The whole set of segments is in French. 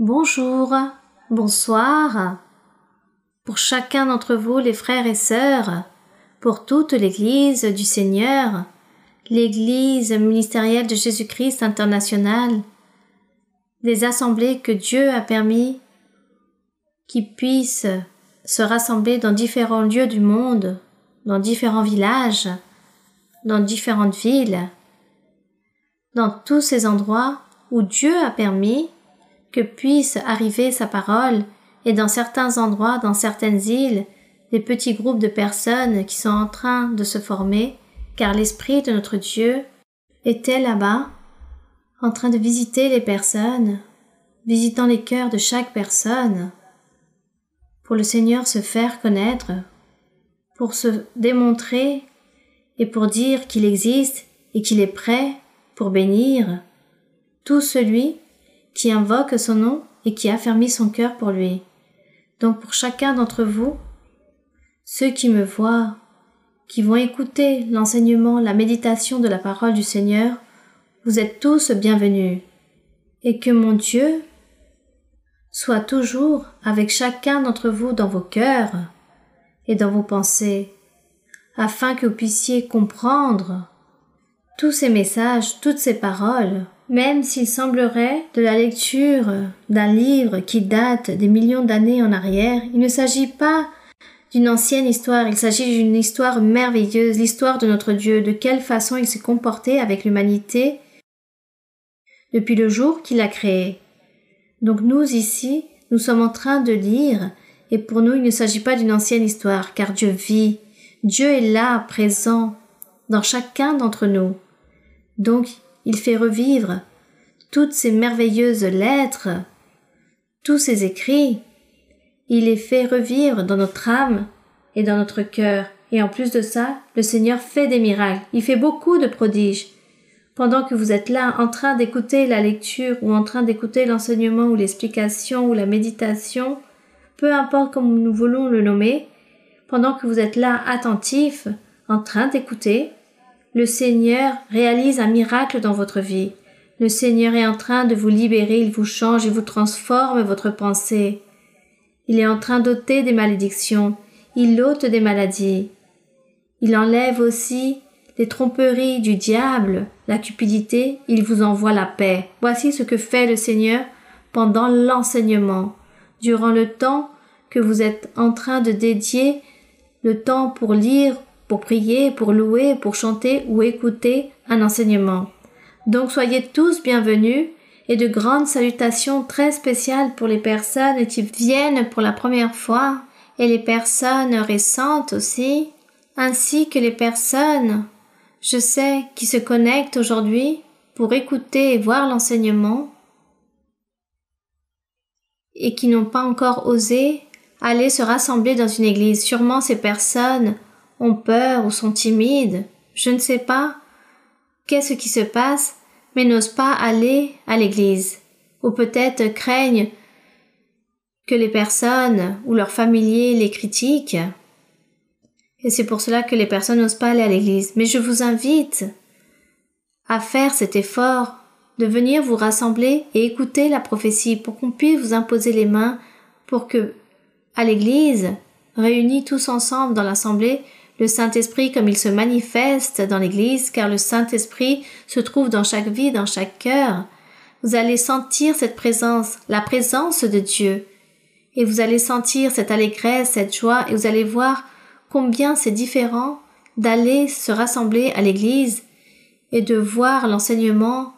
Bonjour, bonsoir, pour chacun d'entre vous les frères et sœurs, pour toute l'Église du Seigneur, l'Église ministérielle de Jésus-Christ internationale, des assemblées que Dieu a permis qui puissent se rassembler dans différents lieux du monde, dans différents villages, dans différentes villes, dans tous ces endroits où Dieu a permis que puisse arriver sa parole, et dans certains endroits, dans certaines îles, des petits groupes de personnes qui sont en train de se former, car l'Esprit de notre Dieu était là-bas, en train de visiter les personnes, visitant les cœurs de chaque personne, pour le Seigneur se faire connaître, pour se démontrer et pour dire qu'il existe et qu'il est prêt pour bénir tout celui qui invoque son nom et qui affermit son cœur pour lui. Donc pour chacun d'entre vous, ceux qui me voient, qui vont écouter l'enseignement, la méditation de la parole du Seigneur, vous êtes tous bienvenus. Et que mon Dieu soit toujours avec chacun d'entre vous dans vos cœurs et dans vos pensées, afin que vous puissiez comprendre tous ces messages, toutes ces paroles, même s'il semblerait de la lecture d'un livre qui date des millions d'années en arrière. Il ne s'agit pas d'une ancienne histoire, il s'agit d'une histoire merveilleuse, l'histoire de notre Dieu, de quelle façon il s'est comporté avec l'humanité depuis le jour qu'il a créé. Donc nous ici, nous sommes en train de lire, et pour nous il ne s'agit pas d'une ancienne histoire, car Dieu vit, Dieu est là, présent, dans chacun d'entre nous. Donc il fait revivre toutes ces merveilleuses lettres, tous ces écrits. Il les fait revivre dans notre âme et dans notre cœur. Et en plus de ça, le Seigneur fait des miracles. Il fait beaucoup de prodiges. Pendant que vous êtes là en train d'écouter la lecture ou en train d'écouter l'enseignement ou l'explication ou la méditation, peu importe comment nous voulons le nommer, pendant que vous êtes là attentif, en train d'écouter, le Seigneur réalise un miracle dans votre vie. Le Seigneur est en train de vous libérer, il vous change, il vous transforme votre pensée. Il est en train d'ôter des malédictions, il ôte des maladies. Il enlève aussi les tromperies du diable, la cupidité, il vous envoie la paix. Voici ce que fait le Seigneur pendant l'enseignement, durant le temps que vous êtes en train de dédier le temps pour lire, pour prier, pour louer, pour chanter ou écouter un enseignement. Donc soyez tous bienvenus et de grandes salutations très spéciales pour les personnes qui viennent pour la première fois et les personnes récentes aussi, ainsi que les personnes, je sais, qui se connectent aujourd'hui pour écouter et voir l'enseignement et qui n'ont pas encore osé aller se rassembler dans une église. Sûrement ces personnes ont peur ou sont timides, je ne sais pas qu'est-ce qui se passe, mais n'osent pas aller à l'église, ou peut-être craignent que les personnes ou leurs familiers les critiquent, et c'est pour cela que les personnes n'osent pas aller à l'église. Mais je vous invite à faire cet effort de venir vous rassembler et écouter la prophétie pour qu'on puisse vous imposer les mains pour que, à l'église, réunis tous ensemble dans l'assemblée, le Saint-Esprit comme il se manifeste dans l'Église, car le Saint-Esprit se trouve dans chaque vie, dans chaque cœur. Vous allez sentir cette présence, la présence de Dieu, et vous allez sentir cette allégresse, cette joie, et vous allez voir combien c'est différent d'aller se rassembler à l'Église et de voir l'enseignement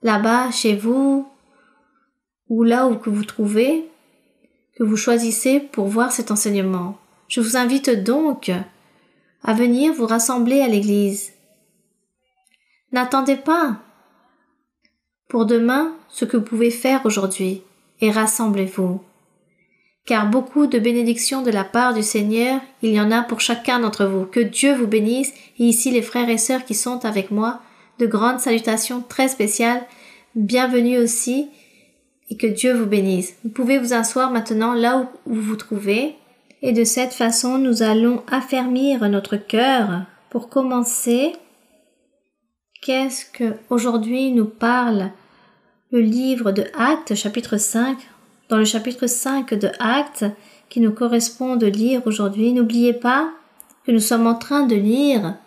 là-bas chez vous, ou là où que vous trouvez, que vous choisissez pour voir cet enseignement. Je vous invite donc à venir vous rassembler à l'église. N'attendez pas pour demain ce que vous pouvez faire aujourd'hui et rassemblez-vous. Car beaucoup de bénédictions de la part du Seigneur, il y en a pour chacun d'entre vous. Que Dieu vous bénisse et ici les frères et sœurs qui sont avec moi, de grandes salutations très spéciales, bienvenue aussi et que Dieu vous bénisse. Vous pouvez vous asseoir maintenant là où vous vous trouvez. Et de cette façon, nous allons affermir notre cœur. Pour commencer, qu'est-ce que aujourd'hui nous parle le livre de Actes, chapitre 5. Dans le chapitre 5 de Actes, qui nous correspond de lire aujourd'hui, n'oubliez pas que nous sommes en train de lire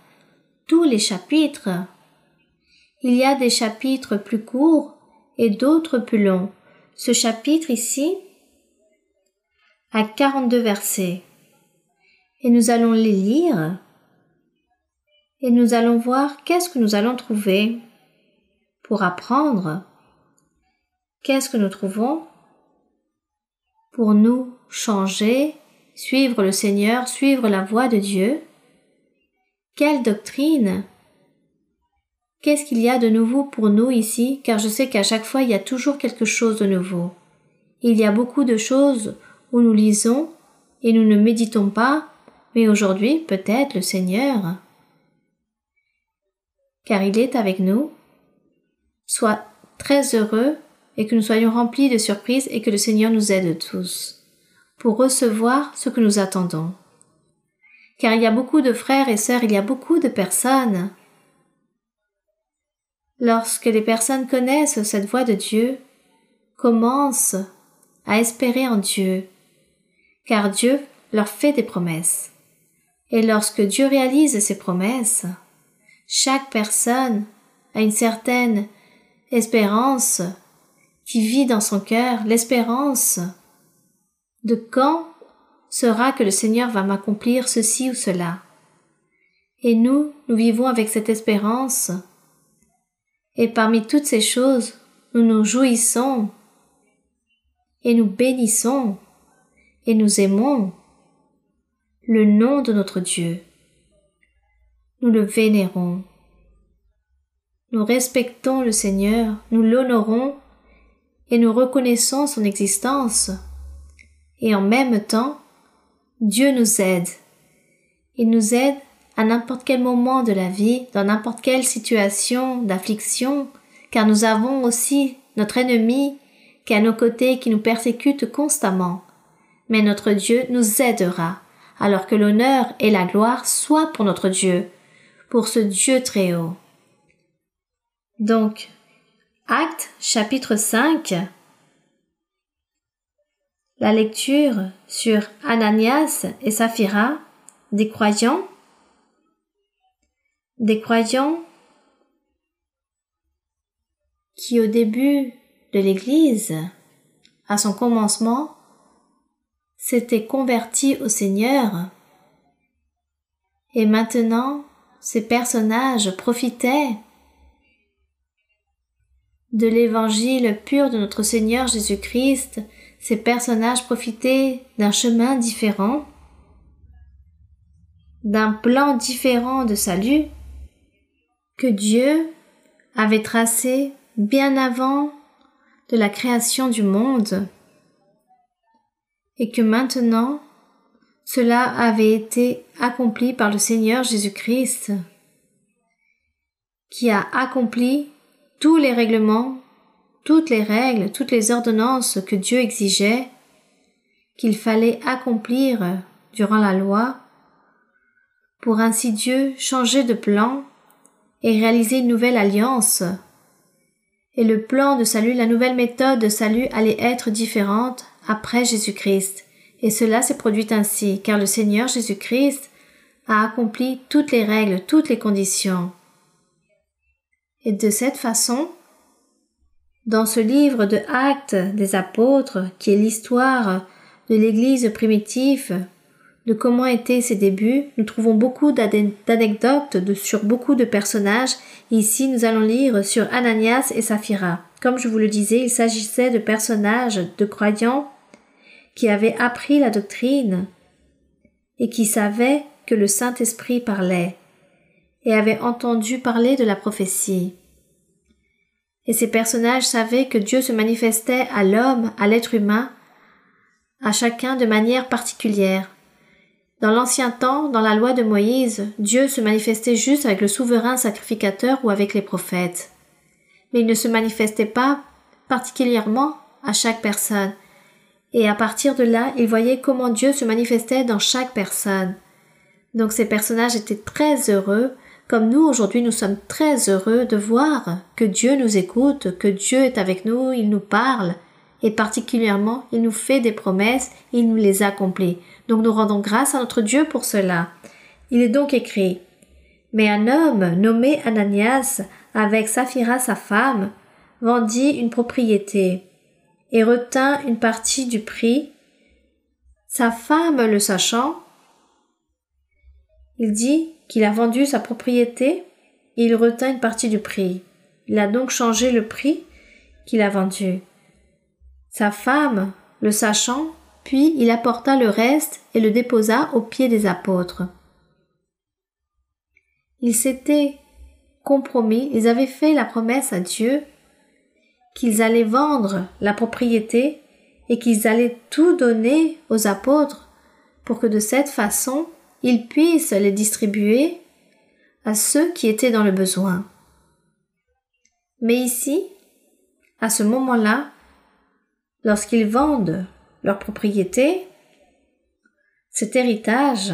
tous les chapitres. Il y a des chapitres plus courts et d'autres plus longs. Ce chapitre ici a 42 versets. Et nous allons les lire et nous allons voir qu'est-ce que nous allons trouver pour apprendre. Qu'est-ce que nous trouvons pour nous changer, suivre le Seigneur, suivre la voie de Dieu? Quelle doctrine? Qu'est-ce qu'il y a de nouveau pour nous ici? Car je sais qu'à chaque fois, il y a toujours quelque chose de nouveau. Il y a beaucoup de choses où nous lisons et nous ne méditons pas, mais aujourd'hui, peut-être le Seigneur, car il est avec nous, soit très heureux et que nous soyons remplis de surprises et que le Seigneur nous aide tous pour recevoir ce que nous attendons. Car il y a beaucoup de frères et sœurs, il y a beaucoup de personnes. Lorsque les personnes connaissent cette voie de Dieu, commencent à espérer en Dieu, car Dieu leur fait des promesses. Et lorsque Dieu réalise ses promesses, chaque personne a une certaine espérance qui vit dans son cœur, l'espérance de quand sera que le Seigneur va m'accomplir ceci ou cela. Et nous vivons avec cette espérance. Et parmi toutes ces choses, nous nous jouissons et nous bénissons et nous aimons le nom de notre Dieu. Nous le vénérons. Nous respectons le Seigneur, nous l'honorons et nous reconnaissons son existence. Et en même temps, Dieu nous aide. Il nous aide à n'importe quel moment de la vie, dans n'importe quelle situation d'affliction, car nous avons aussi notre ennemi qui est à nos côtés, qui nous persécute constamment. Mais notre Dieu nous aidera, alors que l'honneur et la gloire soient pour notre Dieu, pour ce Dieu très haut. Donc, Actes chapitre 5, la lecture sur Ananias et Saphira, des croyants qui au début de l'Église, à son commencement, s'étaient convertis au Seigneur, et maintenant ces personnages profitaient de l'évangile pur de notre Seigneur Jésus-Christ. Ces personnages profitaient d'un chemin différent, d'un plan différent de salut que Dieu avait tracé bien avant de la création du monde, et que maintenant cela avait été accompli par le Seigneur Jésus-Christ, qui a accompli tous les règlements, toutes les règles, toutes les ordonnances que Dieu exigeait, qu'il fallait accomplir durant la loi, pour ainsi Dieu changer de plan et réaliser une nouvelle alliance. Et le plan de salut, la nouvelle méthode de salut allait être différente après Jésus-Christ. Et cela s'est produit ainsi, car le Seigneur Jésus-Christ a accompli toutes les règles, toutes les conditions. Et de cette façon, dans ce livre de Actes des Apôtres, qui est l'histoire de l'Église primitive, de comment étaient ses débuts, nous trouvons beaucoup d'anecdotes sur beaucoup de personnages. Ici, nous allons lire sur Ananias et Saphira. Comme je vous le disais, il s'agissait de personnages, de croyants qui avaient appris la doctrine et qui savaient que le Saint-Esprit parlait et avaient entendu parler de la prophétie. Et ces personnages savaient que Dieu se manifestait à l'homme, à l'être humain, à chacun de manière particulière. Dans l'ancien temps, dans la loi de Moïse, Dieu se manifestait juste avec le souverain sacrificateur ou avec les prophètes. Mais il ne se manifestait pas particulièrement à chaque personne. Et à partir de là, ils voyaient comment Dieu se manifestait dans chaque personne. Donc ces personnages étaient très heureux Comme nous, aujourd'hui, nous sommes très heureux de voir que Dieu nous écoute, que Dieu est avec nous, il nous parle, et particulièrement, il nous fait des promesses, il nous les accomplit. Donc nous rendons grâce à notre Dieu pour cela. Il est donc écrit: « Mais un homme nommé Ananias, avec Saphira sa femme, vendit une propriété et retint une partie du prix. Sa femme le sachant, il dit qu'il a vendu sa propriété et il retint une partie du prix. Il a donc changé le prix qu'il a vendu. Sa femme, le sachant, puis il apporta le reste et le déposa aux pieds des apôtres. » Ils s'étaient compromis, ils avaient fait la promesse à Dieu qu'ils allaient vendre la propriété et qu'ils allaient tout donner aux apôtres pour que de cette façon, ils puissent les distribuer à ceux qui étaient dans le besoin. Mais ici, à ce moment-là, lorsqu'ils vendent leur propriété, cet héritage,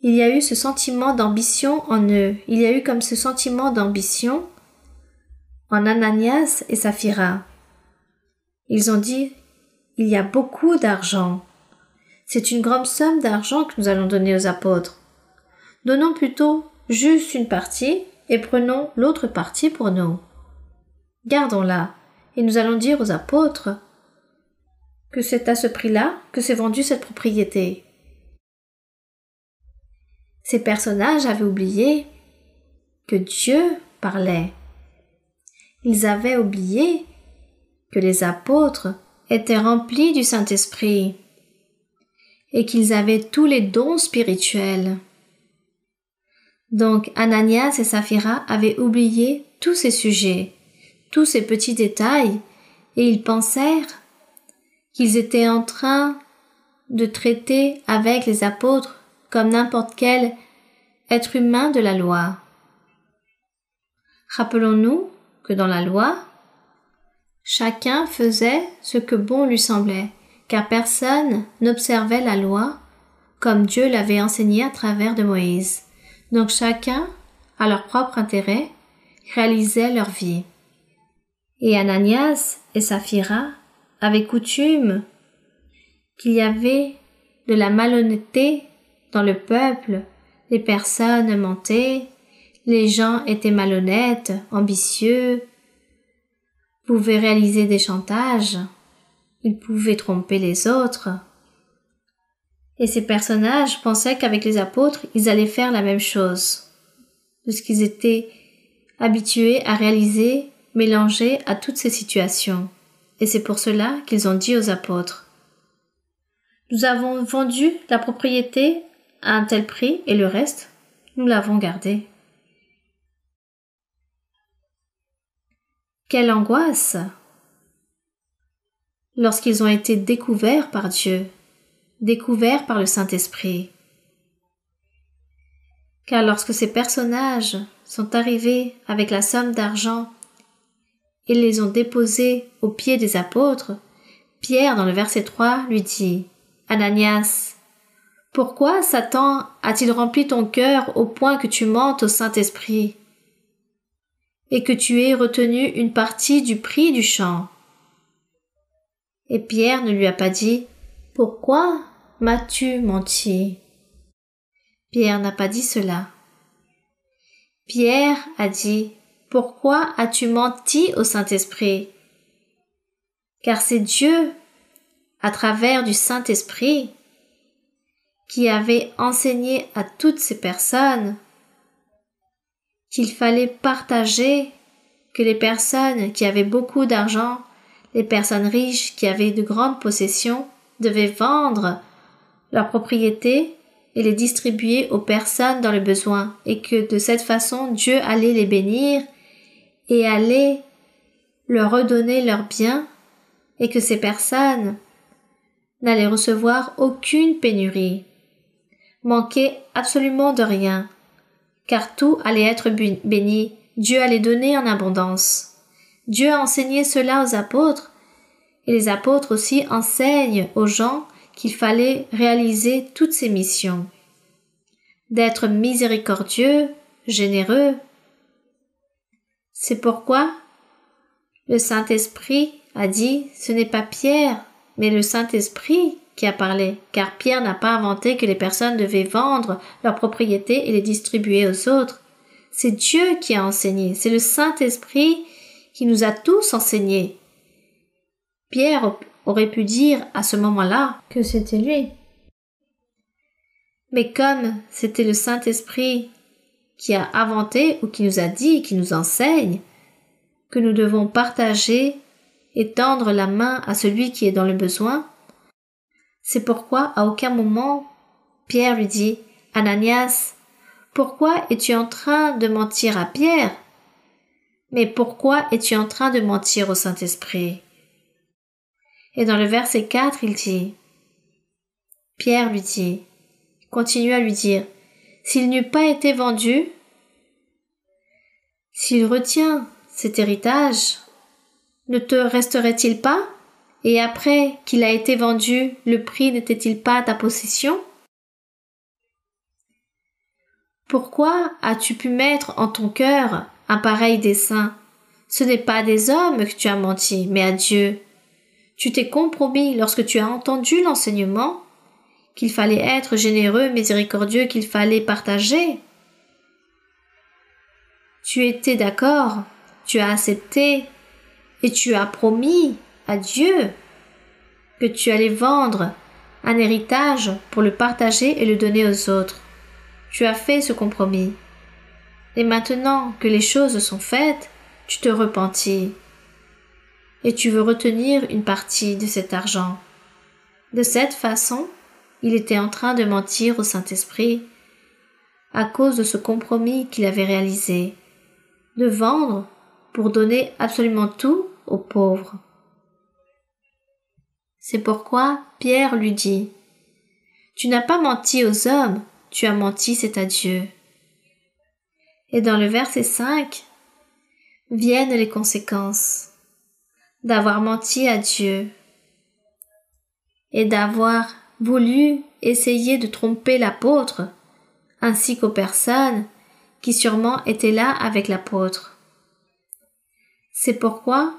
il y a eu ce sentiment d'ambition en eux. Il y a eu comme ce sentiment d'ambition en Ananias et Saphira. Ils ont dit, il y a beaucoup d'argent. C'est une grande somme d'argent que nous allons donner aux apôtres. Donnons plutôt juste une partie et prenons l'autre partie pour nous. Gardons-la et nous allons dire aux apôtres que c'est à ce prix-là que s'est vendue cette propriété. Ces personnages avaient oublié que Dieu parlait. Ils avaient oublié que les apôtres étaient remplis du Saint-Esprit et qu'ils avaient tous les dons spirituels. Donc Ananias et Saphira avaient oublié tous ces sujets, tous ces petits détails, et ils pensèrent qu'ils étaient en train de traiter avec les apôtres comme n'importe quel être humain de la loi. Rappelons-nous que dans la loi, chacun faisait ce que bon lui semblait, car personne n'observait la loi comme Dieu l'avait enseigné à travers de Moïse. Donc chacun, à leur propre intérêt, réalisait leur vie. Et Ananias et Saphira avaient coutume qu'il y avait de la malhonnêteté dans le peuple, les personnes mentaient, les gens étaient malhonnêtes, ambitieux, pouvaient réaliser des chantages, ils pouvaient tromper les autres. Et ces personnages pensaient qu'avec les apôtres, ils allaient faire la même chose, de ce qu'ils étaient habitués à réaliser, mélangés à toutes ces situations. Et c'est pour cela qu'ils ont dit aux apôtres: « Nous avons vendu la propriété à un tel prix et le reste, nous l'avons gardé. » Quelle angoisse lorsqu'ils ont été découverts par Dieu, découverts par le Saint-Esprit. Car lorsque ces personnages sont arrivés avec la somme d'argent et les ont déposés aux pieds des apôtres, Pierre, dans le verset 3, lui dit: « Ananias, pourquoi Satan a-t-il rempli ton cœur au point que tu mentes au Saint-Esprit et que tu aies retenu une partie du prix du champ ?» Et Pierre ne lui a pas dit: « Pourquoi m'as-tu menti ?» Pierre n'a pas dit cela. Pierre a dit: « Pourquoi as-tu menti au Saint-Esprit ?» Car c'est Dieu, à travers du Saint-Esprit, qui avait enseigné à toutes ces personnes qu'il fallait partager, que les personnes qui avaient beaucoup d'argent, les personnes riches qui avaient de grandes possessions, devaient vendre leurs propriétés et les distribuer aux personnes dans le besoin, et que de cette façon Dieu allait les bénir et allait leur redonner leurs biens, et que ces personnes n'allaient recevoir aucune pénurie, manquer absolument de rien, car tout allait être béni, Dieu allait donner en abondance. Dieu a enseigné cela aux apôtres, et les apôtres aussi enseignent aux gens qu'il fallait réaliser toutes ces missions, d'être miséricordieux, généreux. C'est pourquoi le Saint-Esprit a dit « Ce n'est pas Pierre, mais le Saint-Esprit qui a parlé, car Pierre n'a pas inventé que les personnes devaient vendre leurs propriétés et les distribuer aux autres. C'est Dieu qui a enseigné, c'est le Saint-Esprit qui nous a tous enseignés. » Pierre aurait pu dire à ce moment-là que c'était lui. Mais comme c'était le Saint-Esprit qui a inventé ou qui nous a dit, qui nous enseigne, que nous devons partager et tendre la main à celui qui est dans le besoin, c'est pourquoi à aucun moment Pierre lui dit « Ananias, pourquoi es-tu en train de mentir à Pierre? Mais pourquoi es-tu en train de mentir au Saint-Esprit ?» Et dans le verset 4, il dit, Pierre lui dit, continue à lui dire, s'il n'eût pas été vendu, s'il retient cet héritage, ne te resterait-il pas? Et après qu'il a été vendu, le prix n'était-il pas à ta possession? Pourquoi as-tu pu mettre en ton cœur un pareil dessein? Ce n'est pas à des hommes que tu as menti, mais à Dieu. Tu t'es compromis lorsque tu as entendu l'enseignement qu'il fallait être généreux, miséricordieux, qu'il fallait partager. Tu étais d'accord, tu as accepté et tu as promis à Dieu que tu allais vendre un héritage pour le partager et le donner aux autres. Tu as fait ce compromis. Et maintenant que les choses sont faites, tu te repentis et tu veux retenir une partie de cet argent. De cette façon, il était en train de mentir au Saint-Esprit à cause de ce compromis qu'il avait réalisé, de vendre pour donner absolument tout aux pauvres. C'est pourquoi Pierre lui dit « Tu n'as pas menti aux hommes, tu as menti, c'est à Dieu. » Et dans le verset 5, viennent les conséquences d'avoir menti à Dieu et d'avoir voulu essayer de tromper l'apôtre ainsi qu'aux personnes qui sûrement étaient là avec l'apôtre. C'est pourquoi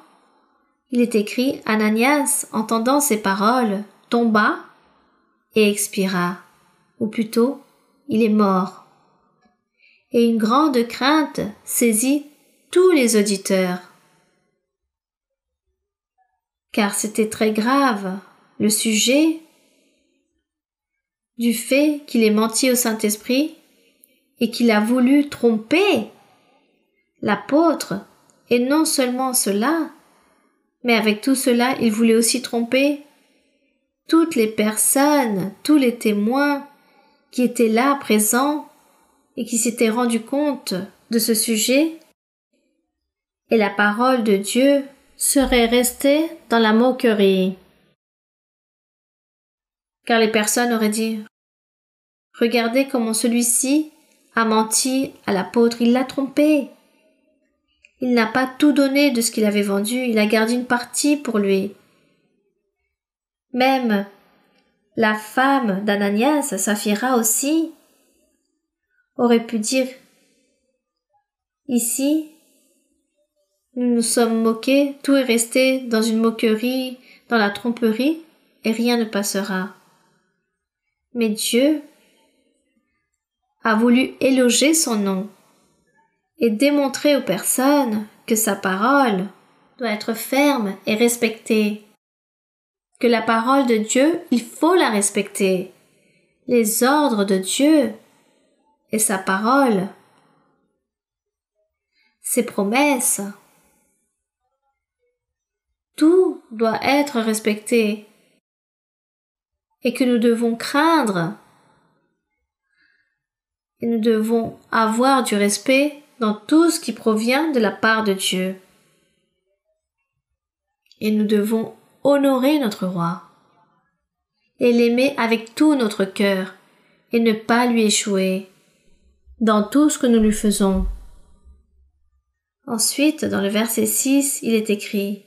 il est écrit « Ananias, entendant ces paroles, tomba et expira, ou plutôt, il est mort. » Et une grande crainte saisit tous les auditeurs. Car c'était très grave, le sujet du fait qu'il ait menti au Saint-Esprit et qu'il a voulu tromper l'apôtre, et non seulement cela, mais avec tout cela, il voulait aussi tromper toutes les personnes, tous les témoins qui étaient là présents et qui s'étaient rendus compte de ce sujet, et la parole de Dieu serait restée dans la moquerie. Car les personnes auraient dit « Regardez comment celui-ci a menti à l'apôtre, il l'a trompé. Il n'a pas tout donné de ce qu'il avait vendu, il a gardé une partie pour lui. » Même la femme d'Ananias, Saphira aussi, aurait pu dire « Ici, nous nous sommes moqués, tout est resté dans une moquerie, dans la tromperie, et rien ne passera. » Mais Dieu a voulu éloger son nom et démontrer aux personnes que sa parole doit être ferme et respectée. Que la parole de Dieu, il faut la respecter. Les ordres de Dieu et sa parole, ses promesses, tout doit être respecté et que nous devons craindre et nous devons avoir du respect dans tout ce qui provient de la part de Dieu. Et nous devons honorer notre roi et l'aimer avec tout notre cœur et ne pas lui échouer dans tout ce que nous lui faisons. Ensuite, dans le verset 6, il est écrit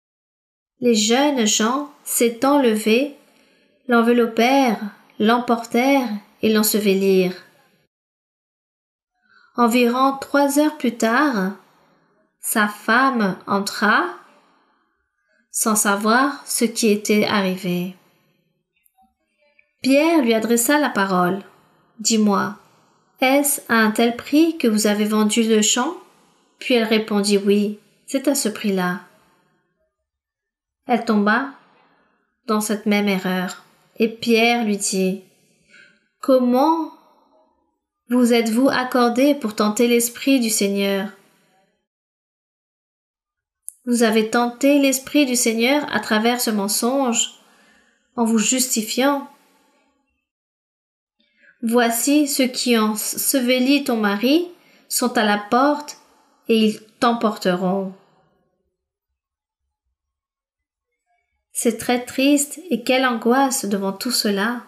« Les jeunes gens, s'étant levés, l'enveloppèrent, l'emportèrent et l'ensevelirent. » Environ 3 heures plus tard, sa femme entra sans savoir ce qui était arrivé. Pierre lui adressa la parole. « Dis-moi, est-ce à un tel prix que vous avez vendu le champ ?» Puis elle répondit « Oui, c'est à ce prix-là. » Elle tomba dans cette même erreur. Et Pierre lui dit « Comment vous êtes-vous accordé pour tenter l'Esprit du Seigneur ? Vous avez tenté l'Esprit du Seigneur à travers ce mensonge, en vous justifiant. Voici ceux qui ont enseveli ton mari sont à la porte et ils t'emporteront. » C'est très triste et quelle angoisse devant tout cela.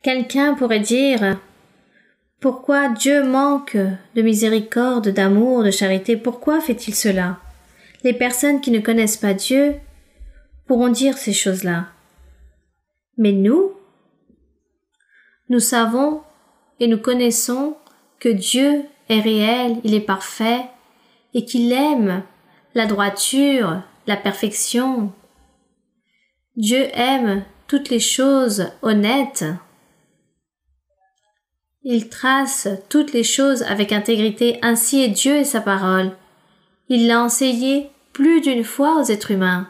Quelqu'un pourrait dire « Pourquoi Dieu manque de miséricorde, d'amour, de charité? Pourquoi fait-il cela ?» Les personnes qui ne connaissent pas Dieu pourront dire ces choses-là. Mais nous savons et nous connaissons que Dieu est réel, il est parfait et qu'il aime la droiture, la perfection. Dieu aime toutes les choses honnêtes. Il trace toutes les choses avec intégrité, ainsi est Dieu et sa parole. Il l'a enseigné plus d'une fois aux êtres humains,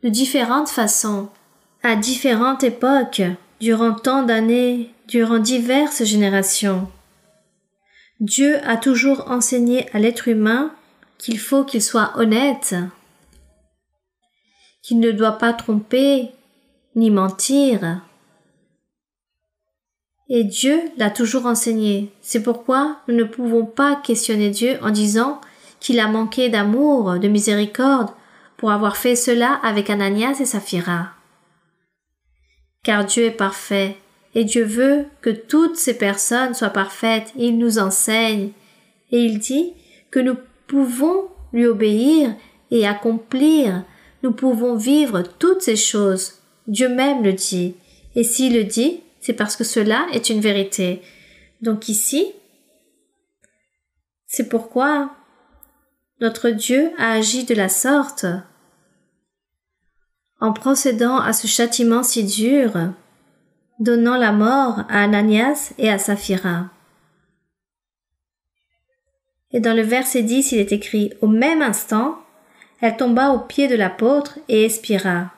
de différentes façons, à différentes époques, durant tant d'années, durant diverses générations. Dieu a toujours enseigné à l'être humain qu'il faut qu'il soit honnête, qu'il ne doit pas tromper ni mentir. Et Dieu l'a toujours enseigné. C'est pourquoi nous ne pouvons pas questionner Dieu en disant qu'il a manqué d'amour, de miséricorde pour avoir fait cela avec Ananias et Saphira. Car Dieu est parfait et Dieu veut que toutes ces personnes soient parfaites. Il nous enseigne et il dit que nous pouvons lui obéir et accomplir. Nous pouvons vivre toutes ces choses. Dieu même le dit. Et s'il le dit, c'est parce que cela est une vérité. Donc ici, c'est pourquoi notre Dieu a agi de la sorte, en procédant à ce châtiment si dur, donnant la mort à Ananias et à Saphira. Et dans le verset 10, il est écrit « Au même instant, elle tomba aux pieds de l'apôtre et expira.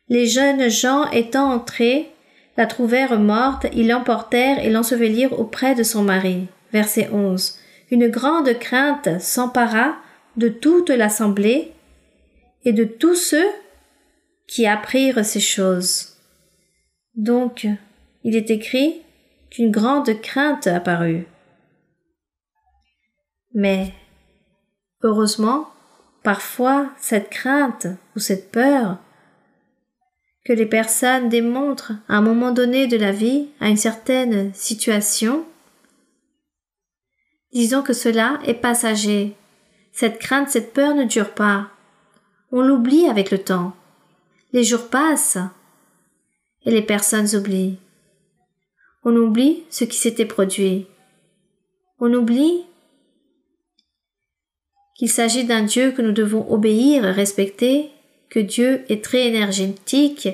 Les jeunes gens étant entrés, la trouvèrent morte, ils l'emportèrent et l'ensevelirent auprès de son mari. » Verset 11. Une grande crainte s'empara de toute l'assemblée et de tous ceux qui apprirent ces choses. Donc, il est écrit qu'une grande crainte apparut. Mais, heureusement, parfois, cette crainte ou cette peur que les personnes démontrent à un moment donné de la vie, à une certaine situation, disons que cela est passager. Cette crainte, cette peur ne dure pas. On l'oublie avec le temps. Les jours passent et les personnes oublient. On oublie ce qui s'était produit. On oublie qu'il s'agit d'un Dieu que nous devons obéir, respecter, que Dieu est très énergétique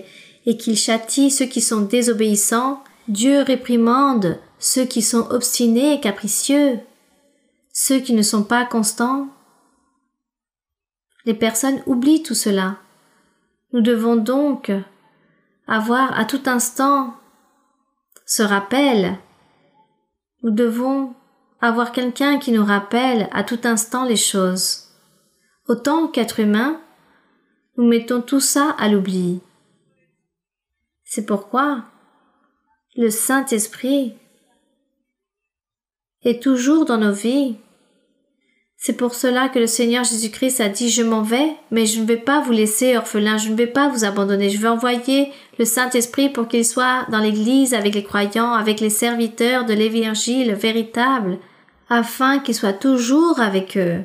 et qu'il châtie ceux qui sont désobéissants. Dieu réprimande ceux qui sont obstinés et capricieux, ceux qui ne sont pas constants. Les personnes oublient tout cela. Nous devons donc avoir à tout instant ce rappel. Nous devons avoir quelqu'un qui nous rappelle à tout instant les choses. Autant qu'être humain, nous mettons tout ça à l'oubli. C'est pourquoi le Saint-Esprit est toujours dans nos vies. C'est pour cela que le Seigneur Jésus-Christ a dit « Je m'en vais, mais je ne vais pas vous laisser orphelins, je ne vais pas vous abandonner. Je vais envoyer le Saint-Esprit pour qu'il soit dans l'Église avec les croyants, avec les serviteurs de l'Évangile véritable, afin qu'il soit toujours avec eux. »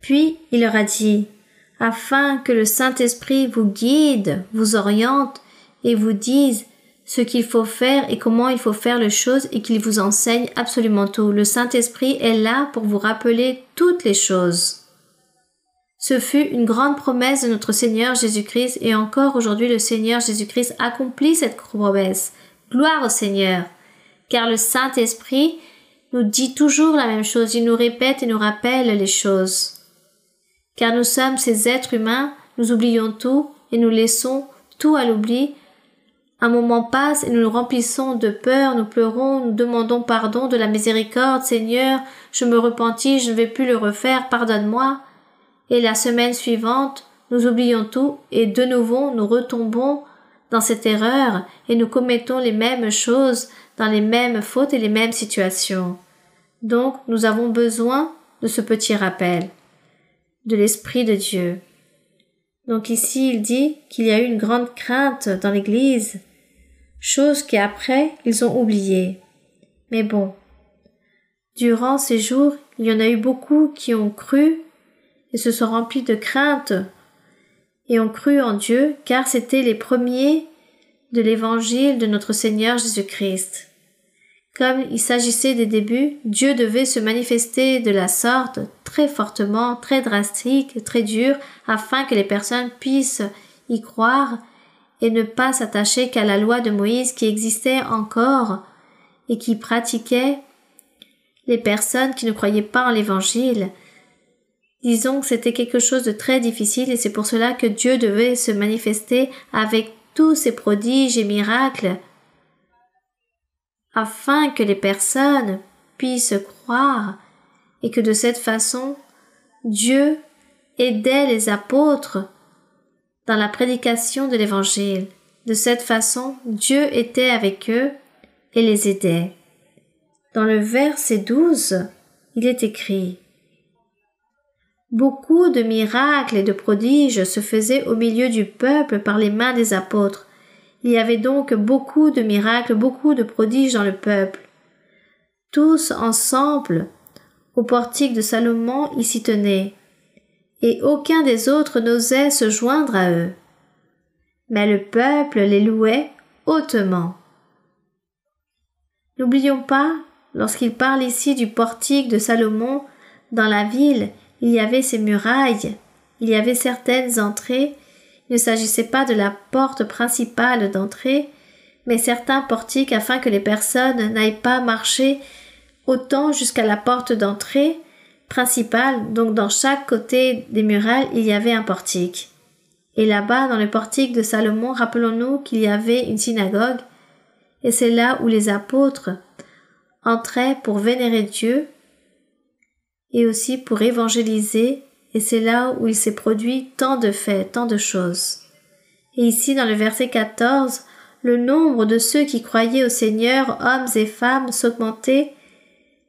Puis il leur a dit « Afin que le Saint-Esprit vous guide, vous oriente et vous dise ce qu'il faut faire et comment il faut faire les choses et qu'il vous enseigne absolument tout. Le Saint-Esprit est là pour vous rappeler toutes les choses. Ce fut une grande promesse de notre Seigneur Jésus-Christ et encore aujourd'hui le Seigneur Jésus-Christ accomplit cette promesse. Gloire au Seigneur, car le Saint-Esprit nous dit toujours la même chose, il nous répète et nous rappelle les choses. Car nous sommes ces êtres humains, nous oublions tout et nous laissons tout à l'oubli. Un moment passe et nous nous remplissons de peur, nous pleurons, nous demandons pardon, de la miséricorde. Seigneur, je me repentis, je ne vais plus le refaire, pardonne-moi. Et la semaine suivante, nous oublions tout et de nouveau nous retombons dans cette erreur et nous commettons les mêmes choses, dans les mêmes fautes et les mêmes situations. Donc, nous avons besoin de ce petit rappel, de l'Esprit de Dieu. Donc ici, il dit qu'il y a eu une grande crainte dans l'Église, chose qu'après, ils ont oubliée. Mais bon, durant ces jours, il y en a eu beaucoup qui ont cru et se sont remplis de crainte et ont cru en Dieu, car c'étaient les premiers de l'Évangile de notre Seigneur Jésus-Christ. Comme il s'agissait des débuts, Dieu devait se manifester de la sorte, très fortement, très drastique, très dur, afin que les personnes puissent y croire et ne pas s'attacher qu'à la loi de Moïse qui existait encore et qui pratiquait les personnes qui ne croyaient pas en l'Évangile. Disons que c'était quelque chose de très difficile et c'est pour cela que Dieu devait se manifester avec tous ces prodiges et miracles afin que les personnes puissent croire et que de cette façon, Dieu aidait les apôtres dans la prédication de l'Évangile. De cette façon, Dieu était avec eux et les aidait. Dans le verset 12, il est écrit: beaucoup de miracles et de prodiges se faisaient au milieu du peuple par les mains des apôtres. Il y avait donc beaucoup de miracles, beaucoup de prodiges dans le peuple. Tous ensemble, au portique de Salomon, ils s'y tenaient, et aucun des autres n'osait se joindre à eux. Mais le peuple les louait hautement. N'oublions pas, lorsqu'il parle ici du portique de Salomon, dans la ville, il y avait ces murailles, il y avait certaines entrées. Il ne s'agissait pas de la porte principale d'entrée, mais certains portiques afin que les personnes n'aillent pas marcher autant jusqu'à la porte d'entrée principale. Donc dans chaque côté des murailles, il y avait un portique. Et là-bas, dans le portique de Salomon, rappelons-nous qu'il y avait une synagogue, et c'est là où les apôtres entraient pour vénérer Dieu et aussi pour évangéliser. Et c'est là où il s'est produit tant de faits, tant de choses. Et ici, dans le verset 14, le nombre de ceux qui croyaient au Seigneur, hommes et femmes, s'augmentait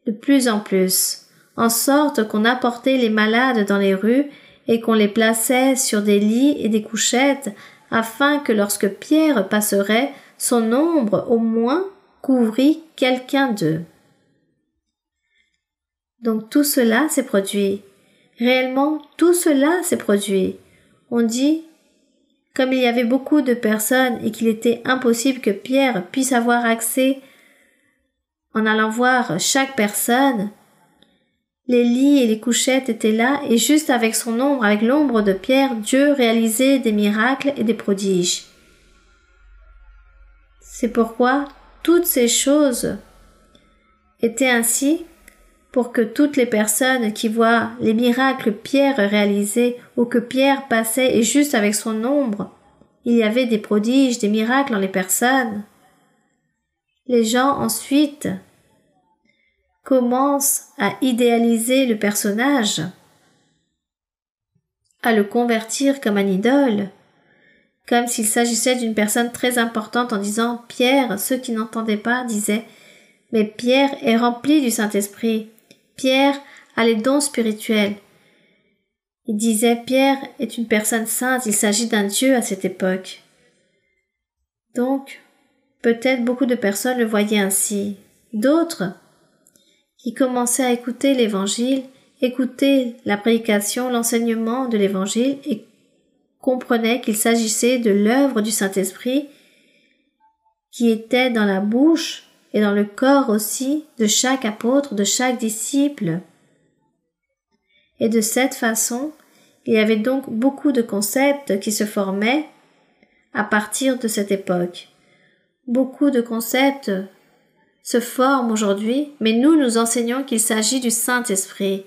de plus en plus, en sorte qu'on apportait les malades dans les rues et qu'on les plaçait sur des lits et des couchettes, afin que lorsque Pierre passerait, son ombre au moins couvrit quelqu'un d'eux. Donc tout cela s'est produit. Réellement, tout cela s'est produit. On dit, comme il y avait beaucoup de personnes et qu'il était impossible que Pierre puisse avoir accès en allant voir chaque personne, les lits et les couchettes étaient là et juste avec son ombre, avec l'ombre de Pierre, Dieu réalisait des miracles et des prodiges. C'est pourquoi toutes ces choses étaient ainsi pour que toutes les personnes qui voient les miracles Pierre réalisait ou que Pierre passait et juste avec son ombre, il y avait des prodiges, des miracles dans les personnes. Les gens ensuite commencent à idéaliser le personnage, à le convertir comme un idole, comme s'il s'agissait d'une personne très importante en disant Pierre, ceux qui n'entendaient pas disaient mais Pierre est rempli du Saint-Esprit. Pierre a les dons spirituels. Il disait Pierre est une personne sainte, il s'agit d'un Dieu à cette époque. Donc, peut-être beaucoup de personnes le voyaient ainsi. D'autres, qui commençaient à écouter l'Évangile, écoutaient la prédication, l'enseignement de l'Évangile et comprenaient qu'il s'agissait de l'œuvre du Saint-Esprit qui était dans la bouche et dans le corps aussi de chaque apôtre, de chaque disciple. Et de cette façon, il y avait donc beaucoup de concepts qui se formaient à partir de cette époque. Beaucoup de concepts se forment aujourd'hui, mais nous enseignons qu'il s'agit du Saint-Esprit.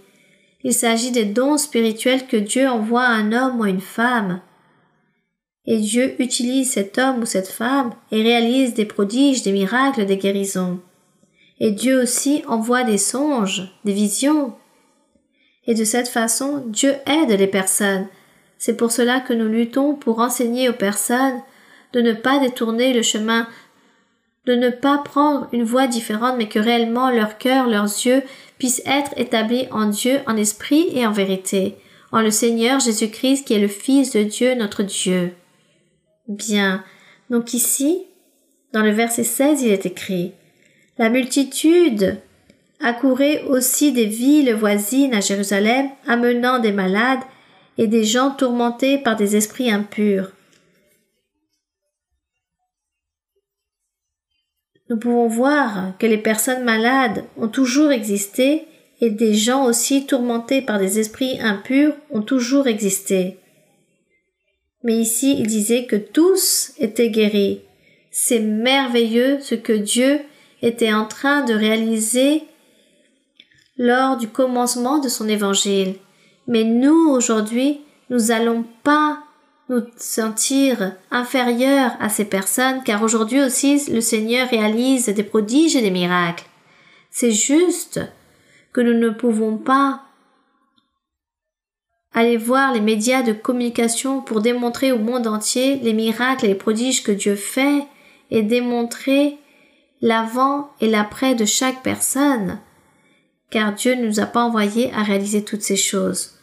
Il s'agit des dons spirituels que Dieu envoie à un homme ou à une femme. Et Dieu utilise cet homme ou cette femme et réalise des prodiges, des miracles, des guérisons. Et Dieu aussi envoie des songes, des visions. Et de cette façon, Dieu aide les personnes. C'est pour cela que nous luttons pour enseigner aux personnes de ne pas détourner le chemin, de ne pas prendre une voie différente, mais que réellement leur cœur, leurs yeux puissent être établis en Dieu, en esprit et en vérité, en le Seigneur Jésus-Christ qui est le Fils de Dieu, notre Dieu. Bien. Donc ici, dans le verset 16, il est écrit « La multitude accourait aussi des villes voisines à Jérusalem, amenant des malades et des gens tourmentés par des esprits impurs. » Nous pouvons voir que les personnes malades ont toujours existé et des gens aussi tourmentés par des esprits impurs ont toujours existé. Mais ici, il disait que tous étaient guéris. C'est merveilleux ce que Dieu était en train de réaliser lors du commencement de son évangile. Mais nous, aujourd'hui, nous allons pas nous sentir inférieurs à ces personnes, car aujourd'hui aussi, le Seigneur réalise des prodiges et des miracles. C'est juste que nous ne pouvons pas aller voir les médias de communication pour démontrer au monde entier les miracles et les prodiges que Dieu fait et démontrer l'avant et l'après de chaque personne, car Dieu ne nous a pas envoyés à réaliser toutes ces choses.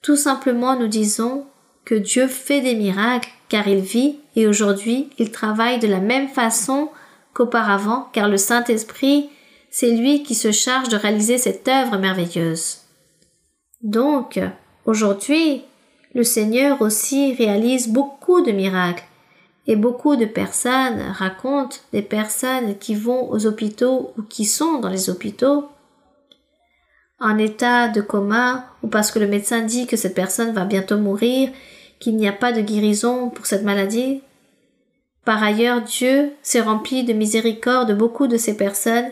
Tout simplement, nous disons que Dieu fait des miracles car il vit et aujourd'hui il travaille de la même façon qu'auparavant, car le Saint-Esprit, c'est lui qui se charge de réaliser cette œuvre merveilleuse. Donc, aujourd'hui, le Seigneur aussi réalise beaucoup de miracles et beaucoup de personnes racontent des personnes qui vont aux hôpitaux ou qui sont dans les hôpitaux en état de coma ou parce que le médecin dit que cette personne va bientôt mourir, qu'il n'y a pas de guérison pour cette maladie. Par ailleurs, Dieu s'est rempli de miséricorde de beaucoup de ces personnes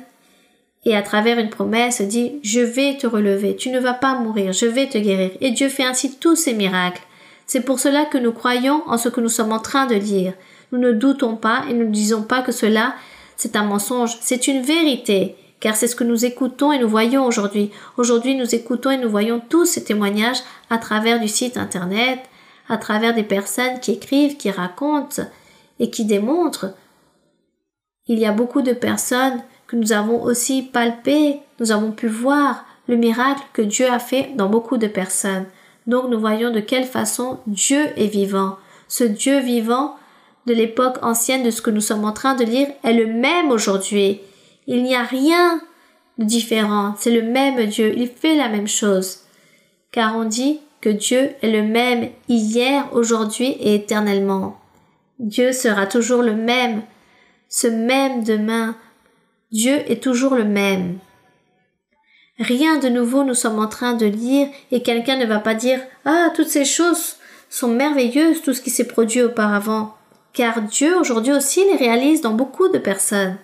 et à travers une promesse dit « Je vais te relever, tu ne vas pas mourir, je vais te guérir » et Dieu fait ainsi tous ces miracles. C'est pour cela que nous croyons en ce que nous sommes en train de lire. Nous ne doutons pas et nous ne disons pas que cela, c'est un mensonge, c'est une vérité, car c'est ce que nous écoutons et nous voyons aujourd'hui. Aujourd'hui, nous écoutons et nous voyons tous ces témoignages à travers du site internet, à travers des personnes qui écrivent, qui racontent et qui démontrent. Il y a beaucoup de personnes que nous avons aussi palpé, nous avons pu voir le miracle que Dieu a fait dans beaucoup de personnes. Donc nous voyons de quelle façon Dieu est vivant. Ce Dieu vivant de l'époque ancienne de ce que nous sommes en train de lire est le même aujourd'hui. Il n'y a rien de différent, c'est le même Dieu, il fait la même chose. Car on dit que Dieu est le même hier, aujourd'hui et éternellement. Dieu sera toujours le même, ce même demain. Dieu est toujours le même. Rien de nouveau nous sommes en train de lire et quelqu'un ne va pas dire « Ah, toutes ces choses sont merveilleuses, tout ce qui s'est produit auparavant. » Car Dieu aujourd'hui aussi les réalise dans beaucoup de personnes.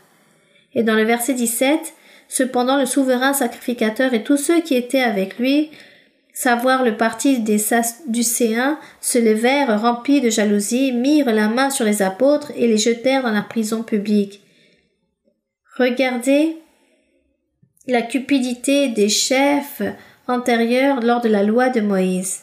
Et dans le verset 17, « Cependant le souverain sacrificateur et tous ceux qui étaient avec lui, savoir le parti des Sadducéens, se levèrent remplis de jalousie, mirent la main sur les apôtres et les jetèrent dans la prison publique. » Regardez la cupidité des chefs antérieurs lors de la loi de Moïse.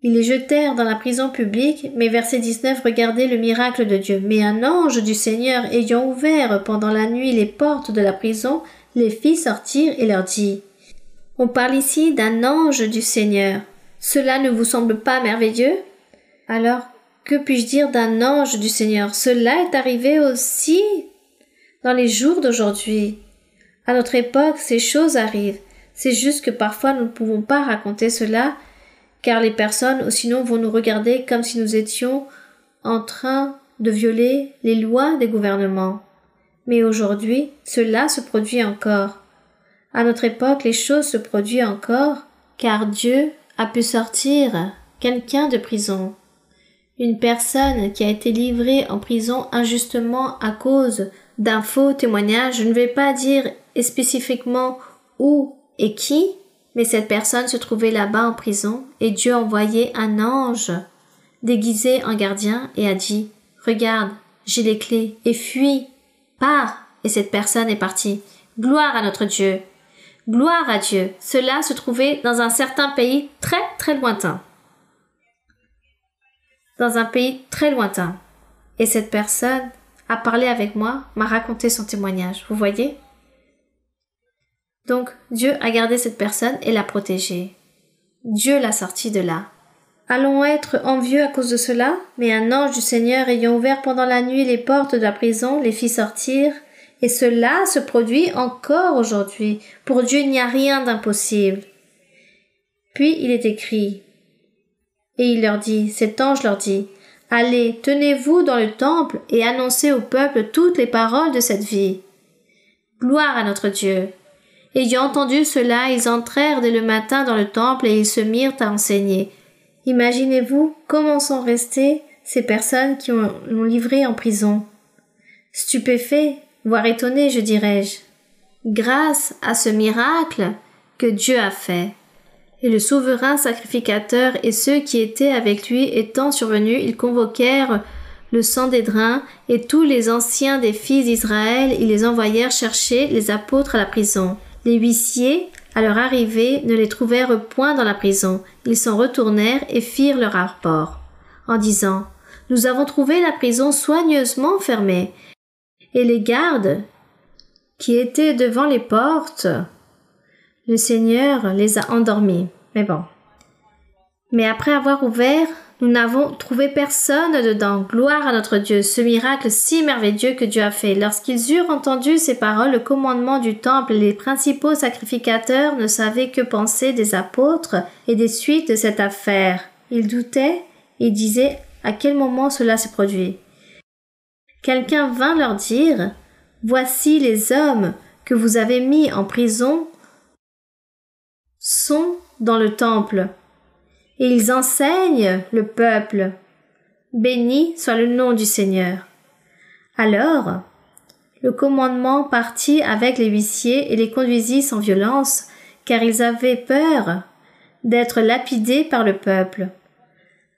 Ils les jetèrent dans la prison publique, mais verset 19, regardez le miracle de Dieu. Mais un ange du Seigneur, ayant ouvert pendant la nuit les portes de la prison, les fit sortir et leur dit, « On parle ici d'un ange du Seigneur. Cela ne vous semble pas merveilleux? Alors, que puis-je dire d'un ange du Seigneur? Cela est arrivé aussi dans les jours d'aujourd'hui. À notre époque, ces choses arrivent. C'est juste que parfois nous ne pouvons pas raconter cela, car les personnes, sinon, vont nous regarder comme si nous étions en train de violer les lois des gouvernements. Mais aujourd'hui, cela se produit encore. À notre époque, les choses se produisent encore, car Dieu a pu sortir quelqu'un de prison. Une personne qui a été livrée en prison injustement à cause d'un faux témoignage, je ne vais pas dire spécifiquement où et qui, mais cette personne se trouvait là-bas en prison et Dieu a envoyé un ange déguisé en gardien et a dit « Regarde, j'ai les clés et fuis, pars !» Et cette personne est partie. Gloire à notre Dieu! Gloire à Dieu! Cela se trouvait dans un certain pays très très lointain. Dans un pays très lointain. Et cette personne a parlé avec moi, m'a raconté son témoignage. Vous voyez? Donc, Dieu a gardé cette personne et l'a protégée. Dieu l'a sortie de là. Allons être envieux à cause de cela? Mais un ange du Seigneur ayant ouvert pendant la nuit les portes de la prison les fit sortir, et cela se produit encore aujourd'hui. Pour Dieu, il n'y a rien d'impossible. Puis il est écrit, et il leur dit, cet ange leur dit, « Allez, tenez-vous dans le temple et annoncez au peuple toutes les paroles de cette vie. » Gloire à notre Dieu. Ayant entendu cela, ils entrèrent dès le matin dans le temple et ils se mirent à enseigner. Imaginez-vous comment sont restées ces personnes qui l'ont livré en prison. Stupéfaits, voire étonnés, je dirais-je, grâce à ce miracle que Dieu a fait. Et le souverain sacrificateur et ceux qui étaient avec lui étant survenus, ils convoquèrent le Sanhédrin et tous les anciens des fils d'Israël, ils les envoyèrent chercher les apôtres à la prison. Les huissiers, à leur arrivée, ne les trouvèrent point dans la prison. Ils s'en retournèrent et firent leur rapport, en disant « Nous avons trouvé la prison soigneusement fermée. » Et les gardes, qui étaient devant les portes, le Seigneur les a endormis. Mais bon. Mais après avoir ouvert, nous n'avons trouvé personne dedans. Gloire à notre Dieu, ce miracle si merveilleux que Dieu a fait. Lorsqu'ils eurent entendu ces paroles, le commandement du temple et les principaux sacrificateurs ne savaient que penser des apôtres et des suites de cette affaire. Ils doutaient et disaient à quel moment cela s'est produit. Quelqu'un vint leur dire, « Voici les hommes que vous avez mis en prison sont dans le temple, et ils enseignent le peuple. Béni soit le nom du Seigneur. » Alors, le commandement partit avec les huissiers et les conduisit sans violence, car ils avaient peur d'être lapidés par le peuple.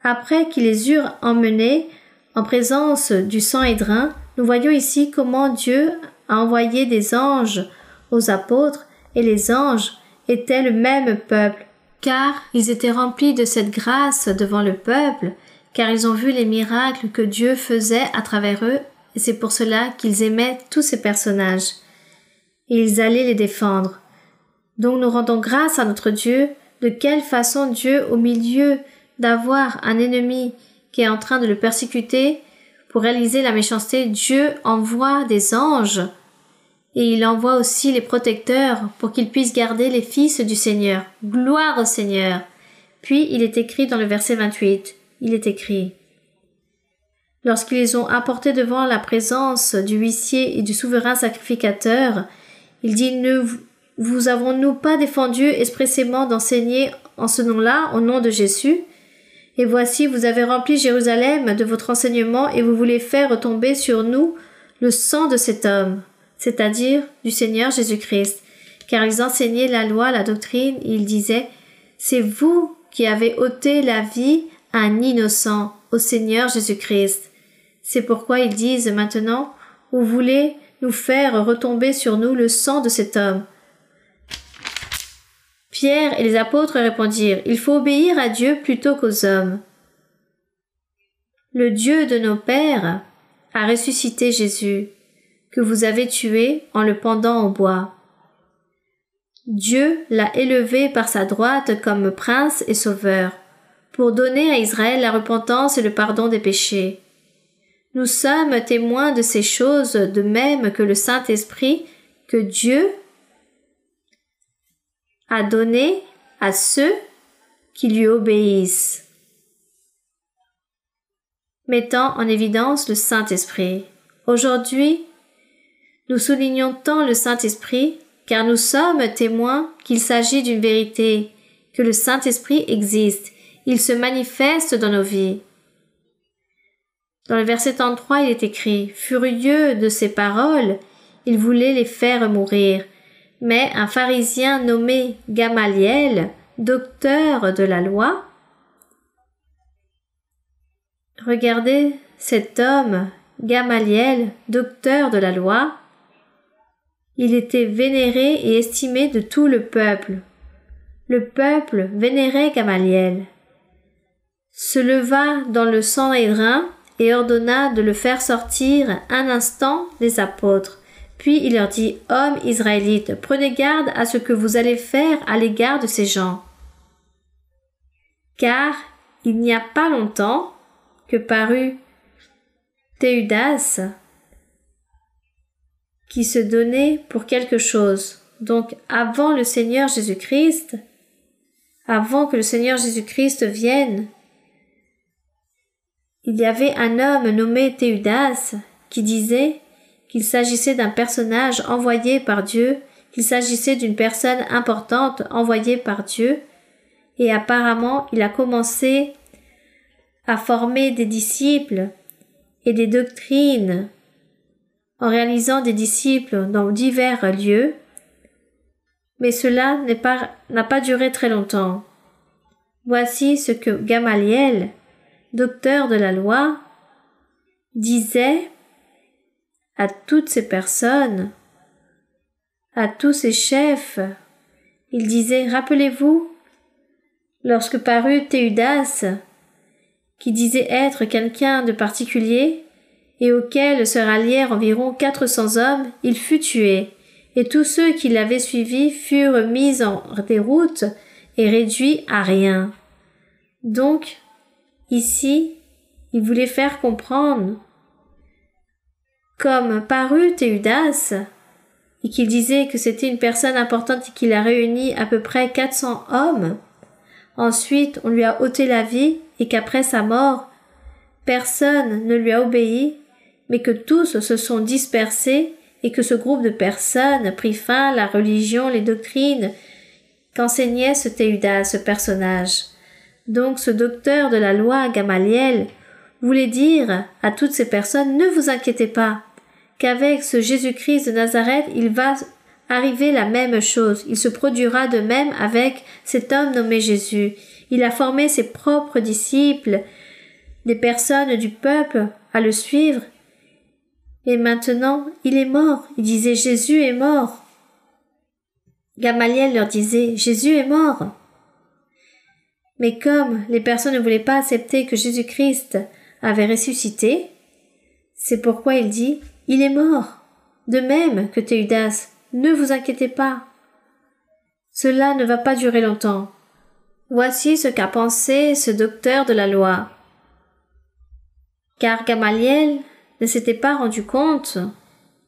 Après qu'ils les eurent emmenés en présence du Sanhédrin, nous voyons ici comment Dieu a envoyé des anges aux apôtres, et les anges étaient le même peuple, car ils étaient remplis de cette grâce devant le peuple, car ils ont vu les miracles que Dieu faisait à travers eux, et c'est pour cela qu'ils aimaient tous ces personnages, et ils allaient les défendre. Donc nous rendons grâce à notre Dieu, de quelle façon Dieu, au milieu d'avoir un ennemi qui est en train de le persécuter, pour réaliser la méchanceté, Dieu envoie des anges, et il envoie aussi les protecteurs pour qu'ils puissent garder les fils du Seigneur. Gloire au Seigneur. Puis il est écrit dans le verset 28, il est écrit « Lorsqu'ils les ont apportés devant la présence du huissier et du souverain sacrificateur, il dit « Ne vous avons-nous pas défendu expressément d'enseigner en ce nom-là, au nom de Jésus ? Et voici, vous avez rempli Jérusalem de votre enseignement et vous voulez faire retomber sur nous le sang de cet homme. » c'est-à-dire du Seigneur Jésus-Christ, car ils enseignaient la loi, la doctrine, et ils disaient « C'est vous qui avez ôté la vie à un innocent, au Seigneur Jésus-Christ. » C'est pourquoi ils disent maintenant « Vous voulez nous faire retomber sur nous le sang de cet homme. » Pierre et les apôtres répondirent « Il faut obéir à Dieu plutôt qu'aux hommes. Le Dieu de nos pères a ressuscité Jésus, que vous avez tué en le pendant au bois. Dieu l'a élevé par sa droite comme prince et sauveur, pour donner à Israël la repentance et le pardon des péchés. Nous sommes témoins de ces choses, de même que le Saint-Esprit que Dieu a donné à ceux qui lui obéissent. mettant en évidence le Saint-Esprit. Aujourd'hui, nous soulignons tant le Saint-Esprit car nous sommes témoins qu'il s'agit d'une vérité, que le Saint-Esprit existe, il se manifeste dans nos vies. Dans le verset 33, il est écrit « Furieux de ces paroles, il voulait les faire mourir. Mais un pharisien nommé Gamaliel, docteur de la loi, regardez cet homme, Gamaliel, docteur de la loi, il était vénéré et estimé de tout le peuple. Le peuple vénérait Gamaliel. Se leva dans le Sanhédrin et ordonna de le faire sortir un instant des apôtres. Puis il leur dit, « Hommes israélites, prenez garde à ce que vous allez faire à l'égard de ces gens. Car il n'y a pas longtemps que parut Théudas, qui se donnait pour quelque chose. » Donc avant le Seigneur Jésus-Christ, avant que le Seigneur Jésus-Christ vienne, il y avait un homme nommé Théudas qui disait qu'il s'agissait d'un personnage envoyé par Dieu, qu'il s'agissait d'une personne importante envoyée par Dieu, et apparemment il a commencé à former des disciples et des doctrines en réalisant des disciples dans divers lieux, mais cela n'a pas duré très longtemps. Voici ce que Gamaliel, docteur de la loi, disait à toutes ces personnes, à tous ces chefs. Il disait, rappelez-vous, lorsque parut Théudas, qui disait être quelqu'un de particulier et auquel se rallièrent environ 400 hommes, il fut tué, et tous ceux qui l'avaient suivi furent mis en déroute et réduits à rien. Donc, ici, il voulait faire comprendre, comme parut Théudas, et qu'il disait que c'était une personne importante et qu'il a réuni à peu près 400 hommes, ensuite on lui a ôté la vie et qu'après sa mort, personne ne lui a obéi, mais que tous se sont dispersés et que ce groupe de personnes prit fin à la religion, les doctrines qu'enseignait ce Théudas, ce personnage. Donc ce docteur de la loi, Gamaliel, voulait dire à toutes ces personnes, ne vous inquiétez pas, qu'avec ce Jésus-Christ de Nazareth, il va arriver la même chose. Il se produira de même avec cet homme nommé Jésus. Il a formé ses propres disciples, des personnes du peuple, à le suivre. Et maintenant, il est mort. Il disait, Jésus est mort. Gamaliel leur disait, Jésus est mort. Mais comme les personnes ne voulaient pas accepter que Jésus-Christ avait ressuscité, c'est pourquoi il dit, il est mort. De même que Théudas, ne vous inquiétez pas. Cela ne va pas durer longtemps. Voici ce qu'a pensé ce docteur de la loi. Car Gamaliel ne s'était pas rendu compte